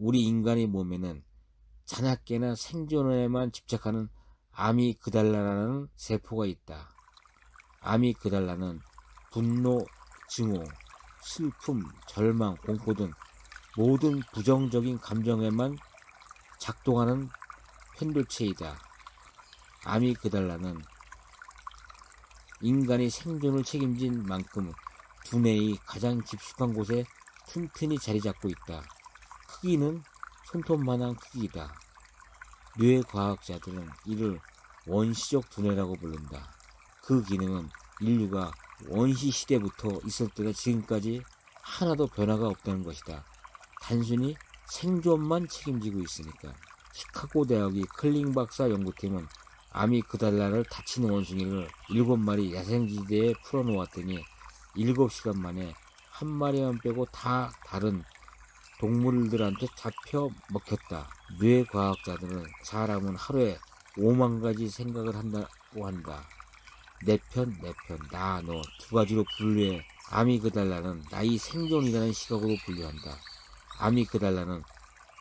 우리 인간의 몸에는 자나깨나 생존에만 집착하는 아미그달라라는 세포가 있다. 아미그달라는 분노, 증오, 슬픔, 절망, 공포 등 모든 부정적인 감정에만 작동하는 편도체이다. 아미그달라는 인간의 생존을 책임진 만큼 두뇌의 가장 깊숙한 곳에 튼튼히 자리 잡고 있다. 크기는 손톱만한 크기이다. 뇌과학자들은 이를 원시적 두뇌라고 부른다. 그 기능은 인류가 원시 시대부터 있었다가 지금까지 하나도 변화가 없다는 것이다. 단순히 생존만 책임지고 있으니까. 시카고 대학의 클링 박사 연구팀은 아미그달라를 다친 원숭이를 7마리 야생지대에 풀어놓았더니 7시간 만에 한 마리만 빼고 다 다른 동물들한테 잡혀 먹혔다. 뇌과학자들은 사람은 하루에 5만 가지 생각을 한다고 한다. 내 편, 나, 너 두 가지로 분류해. 아미그달라는 나의 생존이라는 시각으로 분류한다. 아미그달라는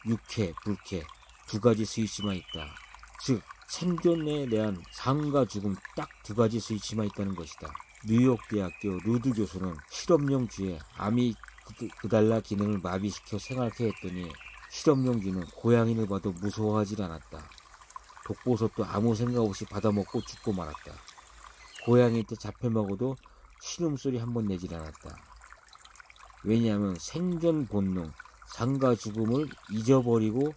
육회, 불쾌 두 가지 스위치만 있다. 즉 생존에 대한 삶과 죽음 딱 두 가지 스위치만 있다는 것이다. 뉴욕대학교 루드 교수는 실험용 쥐에 아미그달라 기능을 마비시켜 생활케 했더니 실험용 쥐는 고양이를 봐도 무서워하질 않았다. 독버섯도 아무 생각 없이 받아먹고 죽고 말았다. 고양이한테 잡혀먹어도 신음소리 한번 내질 않았다. 왜냐하면 생존 본능, 삶과 죽음을 잊어버리고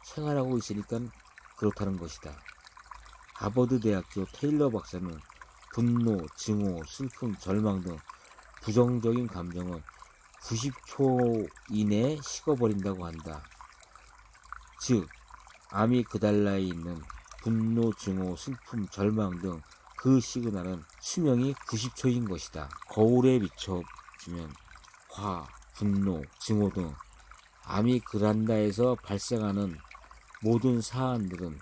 생활하고 있으니까 그렇다는 것이다. 하버드 대학교 테일러 박사는 분노, 증오, 슬픔, 절망 등 부정적인 감정은 90초 이내에 식어버린다고 한다. 즉, 아미그달라에 있는 분노, 증오, 슬픔, 절망 등 그 시그널은 수명이 90초인 것이다. 거울에 비춰주면 화, 분노, 증오 등 아미그달라에서 발생하는 모든 사안들은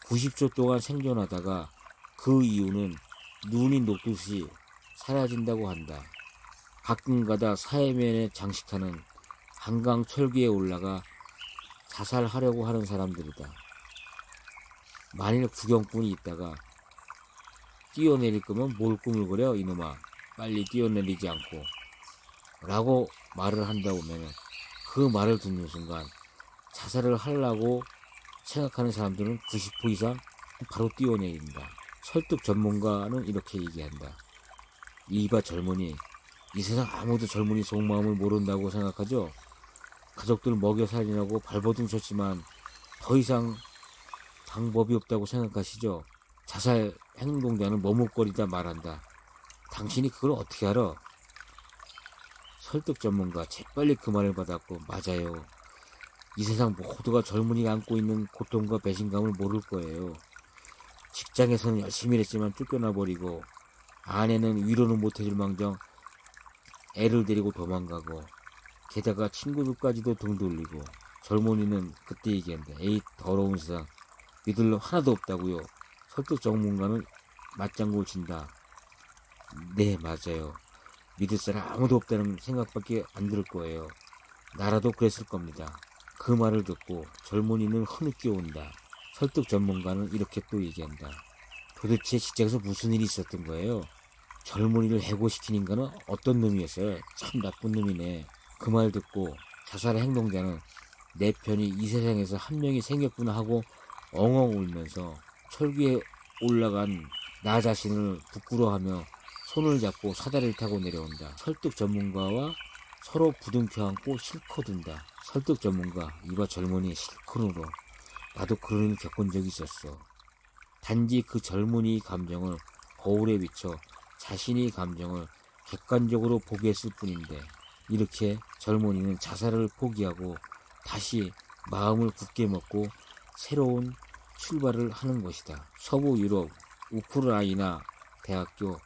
90초 동안 생존하다가 그 이유는 눈이 녹듯이 사라진다고 한다. 가끔가다 사해면에 장식하는 한강 철기에 올라가 자살하려고 하는 사람들이다. 만일 구경꾼이 있다가 뛰어내릴 거면 뭘 꾸물거려 이놈아, 빨리 뛰어내리지 않고 라고 말을 한다고 하면 그 말을 듣는 순간 자살을 하려고 생각하는 사람들은 90% 이상 바로 뛰어내린다. 설득 전문가는 이렇게 얘기한다. 이봐 젊은이, 이 세상 아무도 젊은이 속마음을 모른다고 생각하죠? 가족들 먹여 살리라고 발버둥 쳤지만 더 이상 방법이 없다고 생각하시죠? 자살 행동자는 머뭇거리다 말한다. 당신이 그걸 어떻게 알아? 설득 전문가 재빨리 그 말을 받았고, 맞아요. 이 세상 모두가 젊은이가 안고 있는 고통과 배신감을 모를 거예요. 직장에서는 열심히 일했지만 쫓겨나버리고, 아내는 위로는 못해줄 망정 애를 데리고 도망가고, 게다가 친구들까지도 등 돌리고. 젊은이는 그때 얘기한다. 에이 더러운 세상, 믿을 놈 하나도 없다고요. 설득 전문가는 맞장구를 친다. 네, 맞아요. 믿을 사람 아무도 없다는 생각밖에 안 들 거예요. 나라도 그랬을 겁니다. 그 말을 듣고 젊은이는 흐느껴 온다. 설득 전문가는 이렇게 또 얘기한다. 도대체 직장에서 무슨 일이 있었던 거예요? 젊은이를 해고시킨 인간은 어떤 놈이었어요? 참 나쁜 놈이네. 그 말 듣고 자살의 행동자는 내 편이 이 세상에서 한 명이 생겼구나 하고 엉엉 울면서 철기에 올라간 나 자신을 부끄러워하며 손을 잡고 사다리를 타고 내려온다. 설득 전문가와 서로 부둥켜 안고 실컷 운다. 설득 전문가, 이봐 젊은이, 실컷 울어. 나도 그런 일 겪은 적이 있었어. 단지 그 젊은이의 감정을 거울에 비춰 자신의 감정을 객관적으로 보게 했을 뿐인데, 이렇게 젊은이는 자살을 포기하고 다시 마음을 굳게 먹고 새로운 출발을 하는 것이다. 서부 유럽 우크라이나 대학교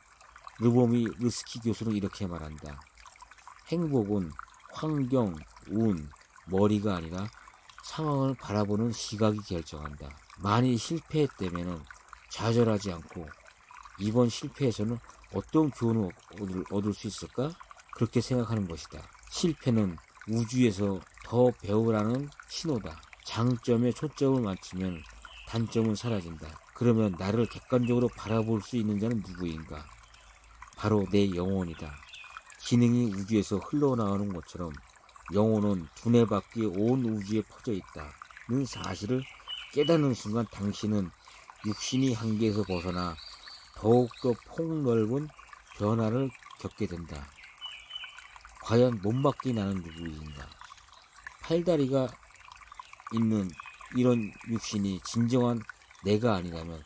르보미 르스키 교수는 이렇게 말한다. 행복은 환경, 운, 머리가 아니라 상황을 바라보는 시각이 결정한다. 만일 실패했다면 좌절하지 않고 이번 실패에서는 어떤 교훈을 얻을 수 있을까? 그렇게 생각하는 것이다. 실패는 우주에서 더 배우라는 신호다. 장점에 초점을 맞추면 단점은 사라진다. 그러면 나를 객관적으로 바라볼 수 있는 자는 누구인가? 바로 내 영혼이다. 기능이 우주에서 흘러나오는 것처럼 영혼은 두뇌 밖에 온 우주에 퍼져 있다는 사실을 깨닫는 순간 당신은 육신이 한계에서 벗어나 더욱더 폭넓은 변화를 겪게 된다. 과연 몸밖에 나는 누구인가? 팔다리가 있는 이런 육신이 진정한 내가 아니라면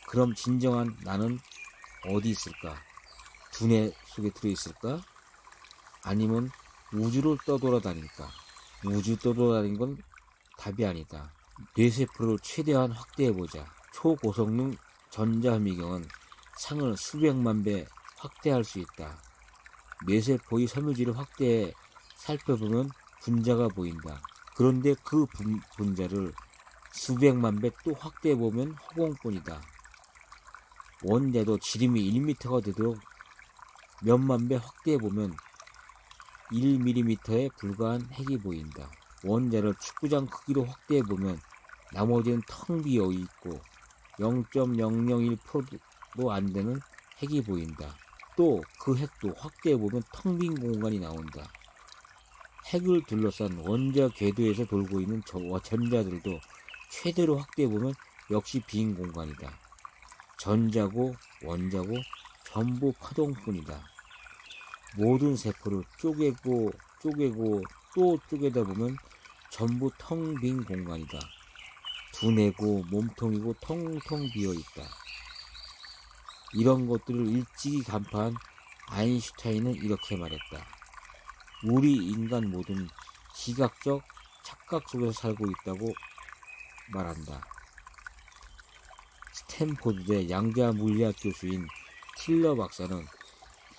그럼 진정한 나는 어디 있을까? 두뇌 속에 들어있을까? 아니면 우주를 떠돌아다닐까? 우주 떠돌아다니는 건 답이 아니다. 뇌세포를 최대한 확대해보자. 초고성능 전자현미경은 상을 수백만 배 확대할 수 있다. 뇌세포의 섬유질을 확대해 살펴보면 분자가 보인다. 그런데 그 분자를 수백만 배 또 확대해보면 허공뿐이다. 원자도 지름이 1m가 되도록 몇만 배 확대해보면 1mm에 불과한 핵이 보인다. 원자를 축구장 크기로 확대해보면 나머지는 텅 비어 있고 0.001%도 안 되는 핵이 보인다. 또 그 핵도 확대해보면 텅 빈 공간이 나온다. 핵을 둘러싼 원자 궤도에서 돌고 있는 전자들도 최대로 확대해보면 역시 빈 공간이다. 전자고 원자고 전부 파동뿐이다. 모든 세포를 쪼개고 또 쪼개다 보면 전부 텅 빈 공간이다. 두뇌고 몸통이고 텅텅 비어있다. 이런 것들을 일찍이 간파한 아인슈타인은 이렇게 말했다. 우리 인간 모두는 시각적 착각 속에서 살고 있다고 말한다. 스탠포드대 양자 물리학 교수인 틸러 박사는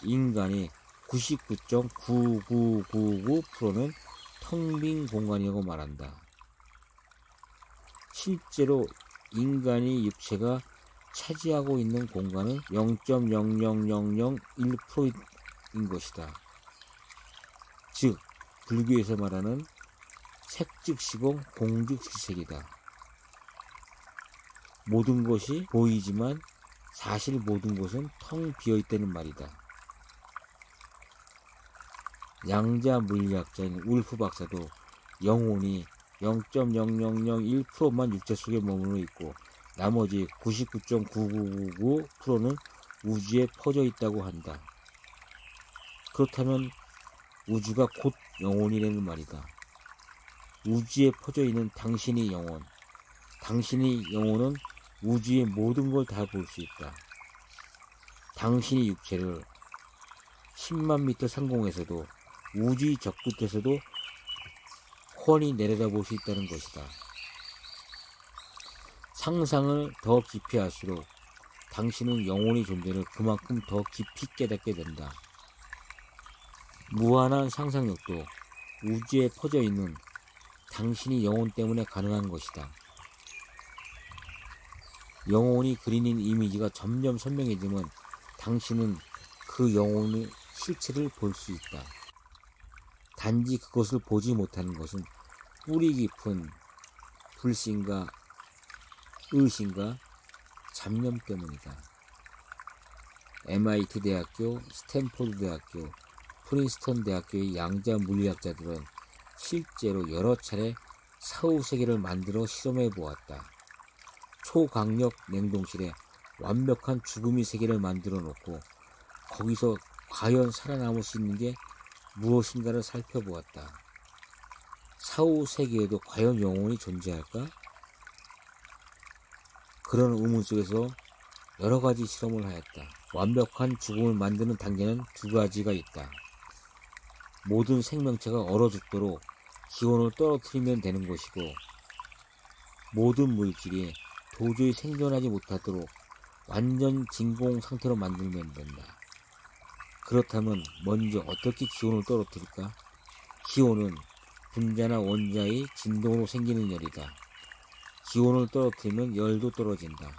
인간의 99.9999%는 텅 빈 공간이라고 말한다. 실제로 인간의 육체가 차지하고 있는 공간은 0.00001%인 것이다. 즉, 불교에서 말하는 색즉시공 공즉시색이다. 모든 것이 보이지만 사실 모든 것은 텅 비어있다는 말이다. 양자 물리학자인 울프 박사도 영혼이 0.0001%만 육체 속에 머물러 있고 나머지 99.9999%는 우주에 퍼져 있다고 한다. 그렇다면 우주가 곧 영혼이라는 말이다. 우주에 퍼져 있는 당신의 영혼, 당신의 영혼은 우주의 모든 걸 다 볼 수 있다. 당신의 육체를 10만 미터 상공에서도 우주의 저 끝에서도 훤히 내려다볼 수 있다는 것이다. 상상을 더 깊이 할수록 당신은 영혼의 존재를 그만큼 더 깊이 깨닫게 된다. 무한한 상상력도 우주에 퍼져 있는 당신의 영혼 때문에 가능한 것이다. 영혼이 그리는 이미지가 점점 선명해지면 당신은 그 영혼의 실체를 볼 수 있다. 단지 그것을 보지 못하는 것은 뿌리 깊은 불신과 의심과 잡념 때문이다. MIT 대학교, 스탠포드 대학교, 프린스턴 대학교의 양자 물리학자들은 실제로 여러 차례 사후세계를 만들어 실험해 보았다. 초강력 냉동실에 완벽한 죽음의 세계를 만들어 놓고 거기서 과연 살아남을 수 있는 게 무엇인가를 살펴보았다. 사후세계에도 과연 영혼이 존재할까? 그런 의문 속에서 여러 가지 실험을 하였다. 완벽한 죽음을 만드는 단계는 두 가지가 있다. 모든 생명체가 얼어 죽도록 기온을 떨어뜨리면 되는 것이고, 모든 물질이 도저히 생존하지 못하도록 완전 진공 상태로 만들면 된다. 그렇다면 먼저 어떻게 기온을 떨어뜨릴까? 기온은 분자나 원자의 진동으로 생기는 열이다. 기온을 떨어뜨리면 열도 떨어진다.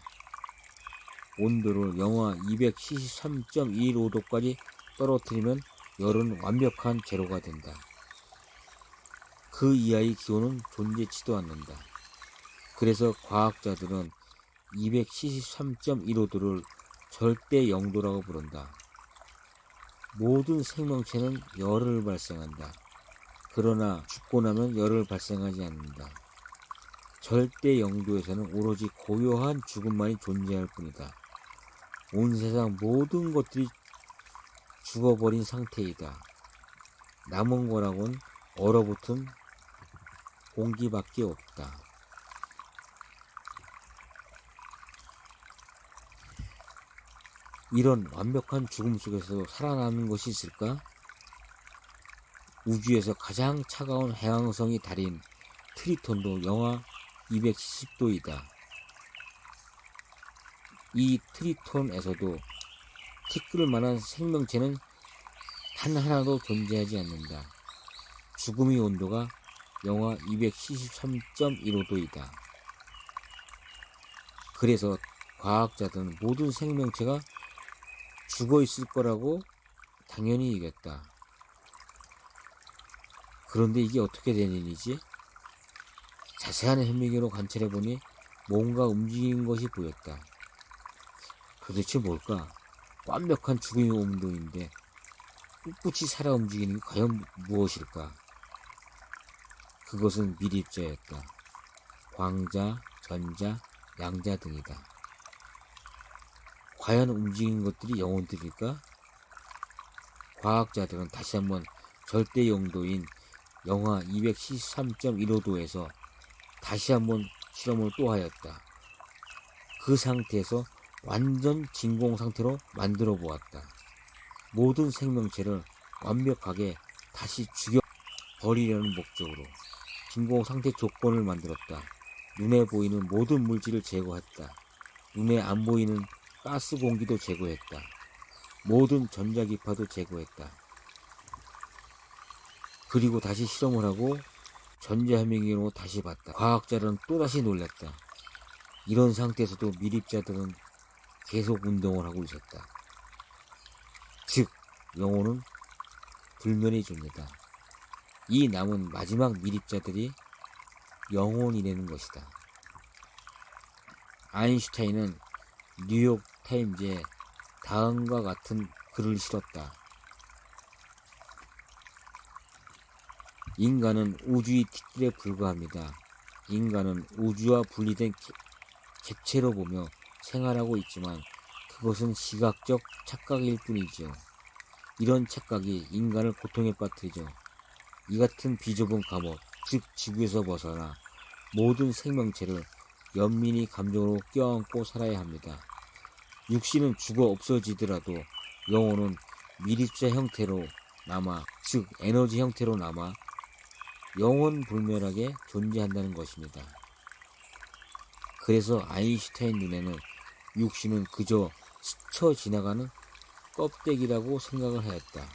온도를 영하 273.15도까지 떨어뜨리면 열은 완벽한 제로가 된다. 그 이하의 기온은 존재치도 않는다. 그래서 과학자들은 273.15도를 절대 영도라고 부른다. 모든 생명체는 열을 발생한다. 그러나 죽고 나면 열을 발생하지 않는다. 절대 영도에서는 오로지 고요한 죽음만이 존재할 뿐이다. 온 세상 모든 것들이 죽어버린 상태이다. 남은 거라곤 얼어붙은 공기밖에 없다. 이런 완벽한 죽음 속에서 살아남는 것이 있을까? 우주에서 가장 차가운 해왕성이 달인 트리톤도 영하 270도이다. 이 트리톤에서도 티끌 만한 생명체는 단 하나도 존재하지 않는다. 죽음의 온도가 영하 273.15도이다. 그래서 과학자들은 모든 생명체가 죽어 있을 거라고 당연히 여겼다. 그런데 이게 어떻게 된 일이지? 자세한 현미경으로 관찰해보니 뭔가 움직이는 것이 보였다. 도대체 뭘까? 완벽한 죽음의 온도인데 꿋꿋이 살아 움직이는 게 과연 무엇일까? 그것은 미립자였다. 광자, 전자, 양자 등이다. 과연 움직이는 것들이 영혼들일까? 과학자들은 다시 한번 절대 영도인 영하 273.15도에서 다시 한번 실험을 또 하였다. 그 상태에서 완전 진공 상태로 만들어 보았다. 모든 생명체를 완벽하게 다시 죽여버리려는 목적으로 진공 상태 조건을 만들었다. 눈에 보이는 모든 물질을 제거했다. 눈에 안 보이는 가스 공기도 제거했다. 모든 전자기파도 제거했다. 그리고 다시 실험을 하고 전자현미경으로 다시 봤다. 과학자들은 또다시 놀랐다. 이런 상태에서도 미립자들은 계속 운동을 하고 있었다. 즉, 영혼은 불멸의 존재다. 이 남은 마지막 미립자들이 영혼이라는 것이다. 아인슈타인은 뉴욕 타임즈에 다음과 같은 글을 실었다. 인간은 우주의 티끌에 불과합니다. 인간은 우주와 분리된 객체로 보며 생활하고 있지만 그것은 시각적 착각일 뿐이지요. 이런 착각이 인간을 고통에 빠뜨리죠. 이 같은 비좁은 감옥, 즉 지구에서 벗어나 모든 생명체를 연민히 감정으로 껴안고 살아야 합니다. 육신은 죽어 없어지더라도 영혼은 미립자 형태로 남아, 즉 에너지 형태로 남아 영원 불멸하게 존재한다는 것입니다. 그래서 아인슈타인 눈에는 육신은 그저 스쳐 지나가는 껍데기라고 생각을 하였다.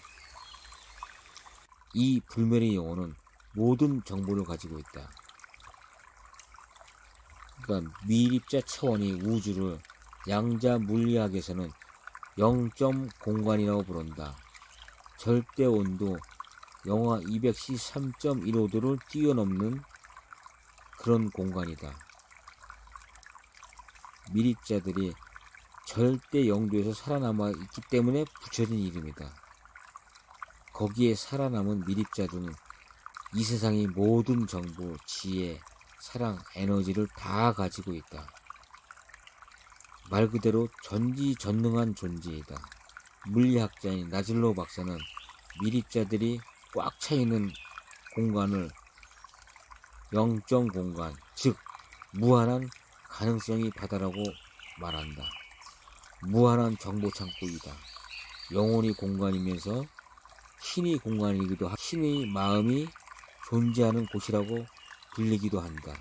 이 불멸의 영혼은 모든 정보를 가지고 있다. 그러니까 미립자 차원의 우주를 양자 물리학에서는 0점 공간이라고 부른다. 절대 온도 영하 213.15도를 뛰어넘는 그런 공간이다. 미립자들이 절대 영도에서 살아남아 있기 때문에 붙여진 이름이다. 거기에 살아남은 미립자들은 이 세상의 모든 정보, 지혜, 사랑, 에너지를 다 가지고 있다. 말 그대로 전지전능한 존재이다. 물리학자인 나즐로 박사는 미립자들이 꽉 차있는 공간을 영점 공간, 즉 무한한 가능성의 바다라고 말한다. 무한한 정보 창고이다. 영혼이 공간이면서 신의 공간이기도 하고 신의 마음이 존재하는 곳이라고 불리기도 한다.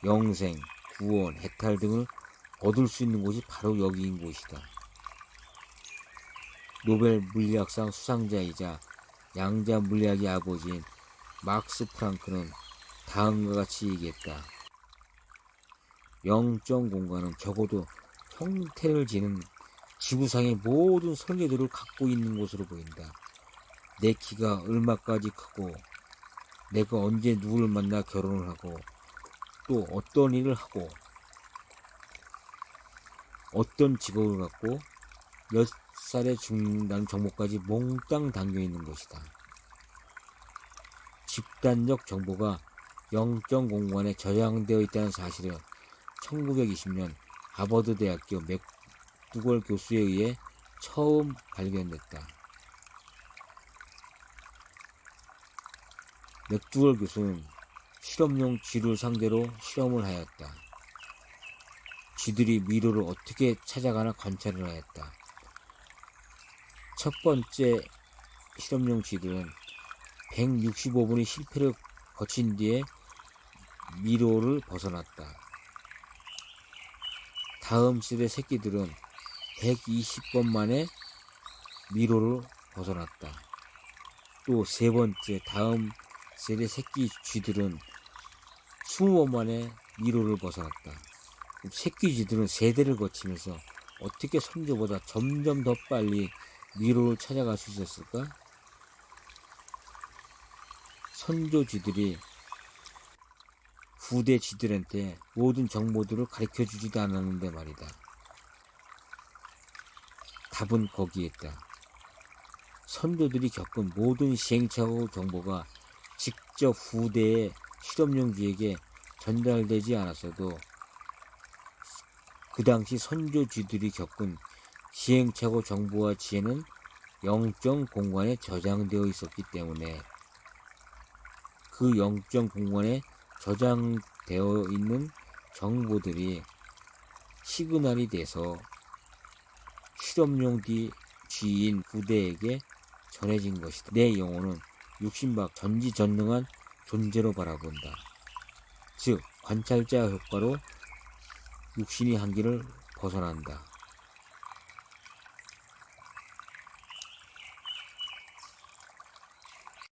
영생, 구원, 해탈 등을 얻을 수 있는 곳이 바로 여기인 곳이다. 노벨 물리학상 수상자이자 양자 물리학의 아버지인 막스 프랑크는 다음과 같이 얘기했다. 영점 공간은 적어도 형태를 지닌 지구상의 모든 설계도를 갖고 있는 곳으로 보인다. 내 키가 얼마까지 크고 내가 언제 누구를 만나 결혼을 하고 또 어떤 일을 하고 어떤 직업을 갖고 몇 살에 죽는다는 정보까지 몽땅 담겨 있는 것이다. 집단적 정보가 영적 공간에 저장되어 있다는 사실은 1920년 하버드 대학교 맥두걸 교수에 의해 처음 발견됐다. 맥두걸 교수는 실험용 쥐를 상대로 실험을 하였다. 쥐들이 미로를 어떻게 찾아가나 관찰을 하였다. 첫 번째 실험용 쥐들은 165번의 실패를 거친 뒤에 미로를 벗어났다. 다음 세대 새끼들은 120번 만에 미로를 벗어났다. 또 세 번째 다음 세대 새끼 쥐들은 20번 만에 미로를 벗어났다. 새끼 쥐들은 세대를 거치면서 어떻게 선조보다 점점 더 빨리 미로를 찾아갈 수 있었을까? 선조 쥐들이 후대 쥐들한테 모든 정보들을 가르쳐 주지도 않았는데 말이다. 답은 거기에 있다. 선조들이 겪은 모든 시행착오 정보가 직접 후대의 실험용 쥐에게 전달되지 않았어도 그 당시 선조 쥐들이 겪은 시행착오 정보와 지혜는 영적 공간에 저장되어 있었기 때문에 그 영적 공간에 저장되어 있는 정보들이 시그널이 돼서 실험용 쥐인 부대에게 전해진 것이다. 내 영혼은 육신밖 전지전능한 존재로 바라본다. 즉 관찰자 효과로 육신이 한계를 벗어난다.